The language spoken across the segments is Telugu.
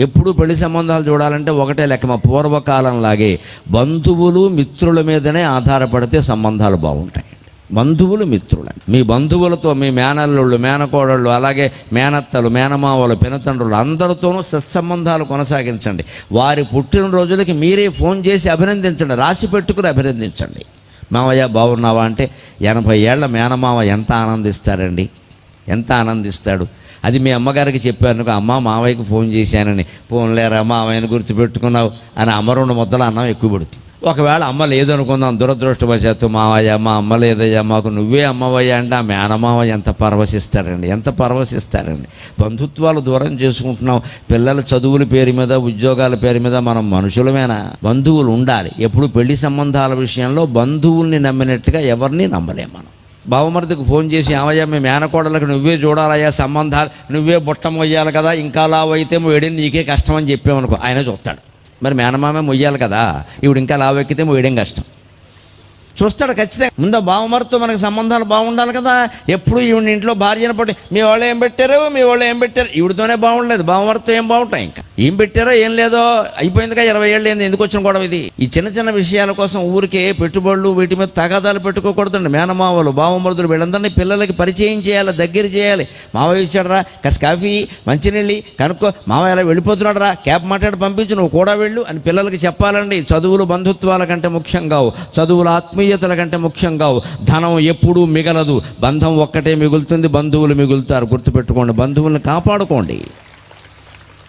ఎప్పుడు పెళ్లి సంబంధాలు చూడాలంటే ఒకటే లెక్క, మా పూర్వకాలంలాగే బంధువులు మిత్రుల మీదనే ఆధారపడితే సంబంధాలు బాగుంటాయి. బంధువులు మిత్రులు, మీ బంధువులతో మీ మేనల్లుళ్ళు మేనకోడళ్ళు అలాగే మేనత్తలు మేనమావలు పినతండ్రులు అందరితోనూ సత్సంబంధాలు కొనసాగించండి. వారి పుట్టినరోజులకి మీరే ఫోన్ చేసి అభినందించండి, రాసి పెట్టుకుని అభినందించండి. మావయ్య బాగున్నావా అంటే 80 ఏళ్ల మేనమావ ఎంత ఆనందిస్తారండి, ఎంత ఆనందిస్తాడు. అది మీ అమ్మగారికి చెప్పాను, అమ్మ మావయ్యకి ఫోన్ చేశానని, ఫోన్లేరా మావయ్యని గుర్తుపెట్టుకున్నావు అని అమ్మ 2 ముద్దలు అన్నం ఎక్కువ పడుతుంది. ఒకవేళ అమ్మ లేదనుకుందాం, దురదృష్టవశాత్తు మావయ్య మా అమ్మ లేదయ్యా మాకు నువ్వే అమ్మవయ్యా అంటే ఆ మేనమావ ఎంత పరవశిస్తారండి, ఎంత పరవశిస్తారండి. బంధుత్వాలు దూరం చేసుకుంటున్నాం. పిల్లల చదువుల పేరు మీద ఉద్యోగాల పేరు మీద మనం మనుషులమేనా? బంధువులు ఉండాలి. ఎప్పుడు పెళ్లి సంబంధాల విషయంలో బంధువుల్ని నమ్మినట్టుగా ఎవరిని నమ్మలేం మనం. బావమరిదికి ఫోన్ చేసి ఏమయ్యా మీ మేనకోడలకు నువ్వే చూడాలయ్యా సంబంధాలు, నువ్వే బుట్ట మొయ్యాలి కదా, ఇంకా లావైతే మొయ్యడం నీకే కష్టం అని చెప్పామనుకో, ఆయన చూస్తాడు. మరి మేనమామే మొయ్యాలి కదా, ఇప్పుడు ఇంకా లావెక్కితే మొయ్యడం కష్టం. చూస్తాడు ఖచ్చితంగా. ముందు బావమరితో మనకు సంబంధాలు బాగుండాలి కదా. ఎప్పుడు ఈవిడ ఇంట్లో భార్యను పట్టి మీ వాళ్ళు ఏం పెట్టారు, మీ వాళ్ళు ఏం పెట్టారు, ఈవిడతోనే బాగుండలేదు, బావమరితో ఏం బాగుంటాయి. ఇంకా ఏం పెట్టారో ఏం లేదో అయిపోయిందిగా, 20 ఏళ్ళు ఏంది, ఎందుకు వచ్చిన గొడవ ఇది. ఈ చిన్న చిన్న విషయాల కోసం ఊరికే పెట్టుబడులు వీటి మీద తగాదాలు పెట్టుకోకూడదండి. మేనమావలు బావమరుదులు వీళ్ళందరినీ పిల్లలకి పరిచయం చేయాలి, దగ్గర చేయాలి. మావయ్య ఇచ్చాడరా కాస్త కాఫీ మంచినీళ్ళు కనుక్కో, మావయ్య ఎలా వెళ్ళిపోతున్నాడు రా క్యాబ్ మాట్లాడి పంపించు, నువ్వు కూడా వెళ్ళు అని పిల్లలకి చెప్పాలండి. చదువులు బంధుత్వాల కంటే ముఖ్యం కావు, చదువులు ఆత్మీయతల కంటే ముఖ్యం కావు. ధనం ఎప్పుడూ మిగలదు, బంధం ఒక్కటే మిగులుతుంది, బంధువులు మిగులుతారు. గుర్తుపెట్టుకోండి, బంధువులను కాపాడుకోండి.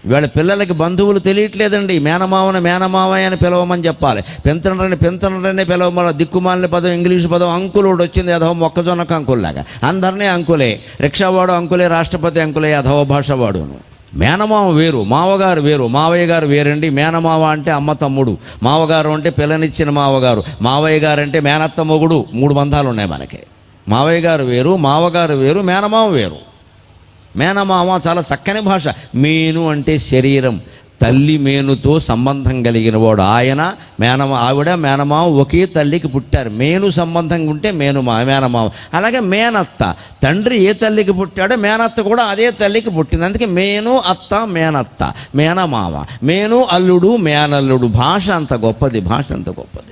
వీళ్ళ పిల్లలకి బంధువులు తెలియట్లేదండి. మేనమావని మేనమావయ్య అని పిలవమని చెప్పాలి, పెంతండ్రని పెంతండ్రనే పిలవమని. దిక్కుమాలిన పదం ఇంగ్లీషు పదం అంకులుడు వచ్చింది, అధవ మొక్కజొన్నకు అంకుల్లాగా. అందరినీ అంకులే, రిక్షావాడు అంకులే, రాష్ట్రపతి అంకులే, అధవ భాష వాడును. మేనమావ వేరు, మావగారు వేరు, మావయ్య గారు వేరండి. మేనమావ అంటే అమ్మ తమ్ముడు, మావగారు అంటే పిల్లనిచ్చిన మావగారు, మావయ్య గారు అంటే మేనత్త మొగుడు. 3 బంధాలు ఉన్నాయి మనకి. మావయ్య గారు వేరు, మావగారు వేరు, మేనమావ వేరు. మేనమామ చాలా చక్కని భాష. మేను అంటే శరీరం, తల్లి మేనుతో సంబంధం కలిగిన వాడు ఆయన. ఆవిడ మేనమామ ఒకే తల్లికి పుట్టారు. మేను సంబంధం ఉంటే మేనమామ. అలాగే మేనత్త, తండ్రి ఏ తల్లికి పుట్టాడో మేనత్త కూడా అదే తల్లికి పుట్టింది. అందుకే మేను అత్త మేనత్త మేనమామ. మేను అల్లుడు మేనల్లుడు. భాష అంత గొప్పది, భాష అంత గొప్పది.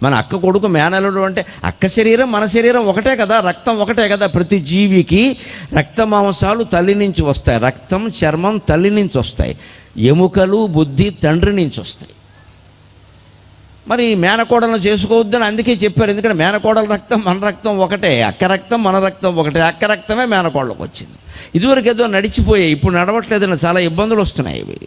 మన అక్క కొడుకు మేనల్లుడు అంటే అక్క శరీరం మన శరీరం ఒకటే కదా, రక్తం ఒకటే కదా. ప్రతి జీవికి రక్త మాంసాలు తల్లి నుంచి వస్తాయి, రక్తం చర్మం తల్లి నుంచి వస్తాయి, ఎముకలు బుద్ధి తండ్రి నుంచి వస్తాయి. మరి మేనకోడలను చేసుకోవద్దని అందుకే చెప్పారు. ఎందుకంటే మేనకోడల రక్తం మన రక్తం ఒకటే, అక్క రక్తం మన రక్తం ఒకటే. అక్క రక్తమే మేనకోడలకు వచ్చింది. ఇదివరకు ఏదో నడిచిపోయాయి, ఇప్పుడు నడవట్లేదని చాలా ఇబ్బందులు వస్తున్నాయి. ఇవి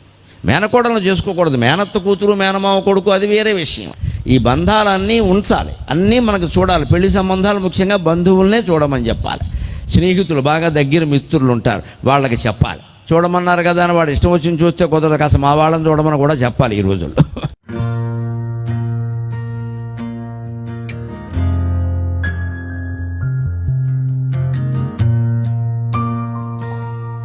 మేనకోడలను చేసుకోకూడదు. మేనత్త కూతురు మేనమావ కొడుకు అది వేరే విషయం. ఈ బంధాలన్నీ ఉంచాలి, అన్నీ మనకు చూడాలి. పెళ్లి సంబంధాలు ముఖ్యంగా బంధువులనే చూడమని చెప్పాలి. స్నేహితులు బాగా దగ్గర మిత్రులు ఉంటారు, వాళ్ళకి చెప్పాలి. చూడమన్నారు కదా అని వాడు ఇష్టం వచ్చింది చూస్తే కుదరదు, కాస్త మా వాళ్ళని చూడమని కూడా చెప్పాలి ఈ రోజుల్లో.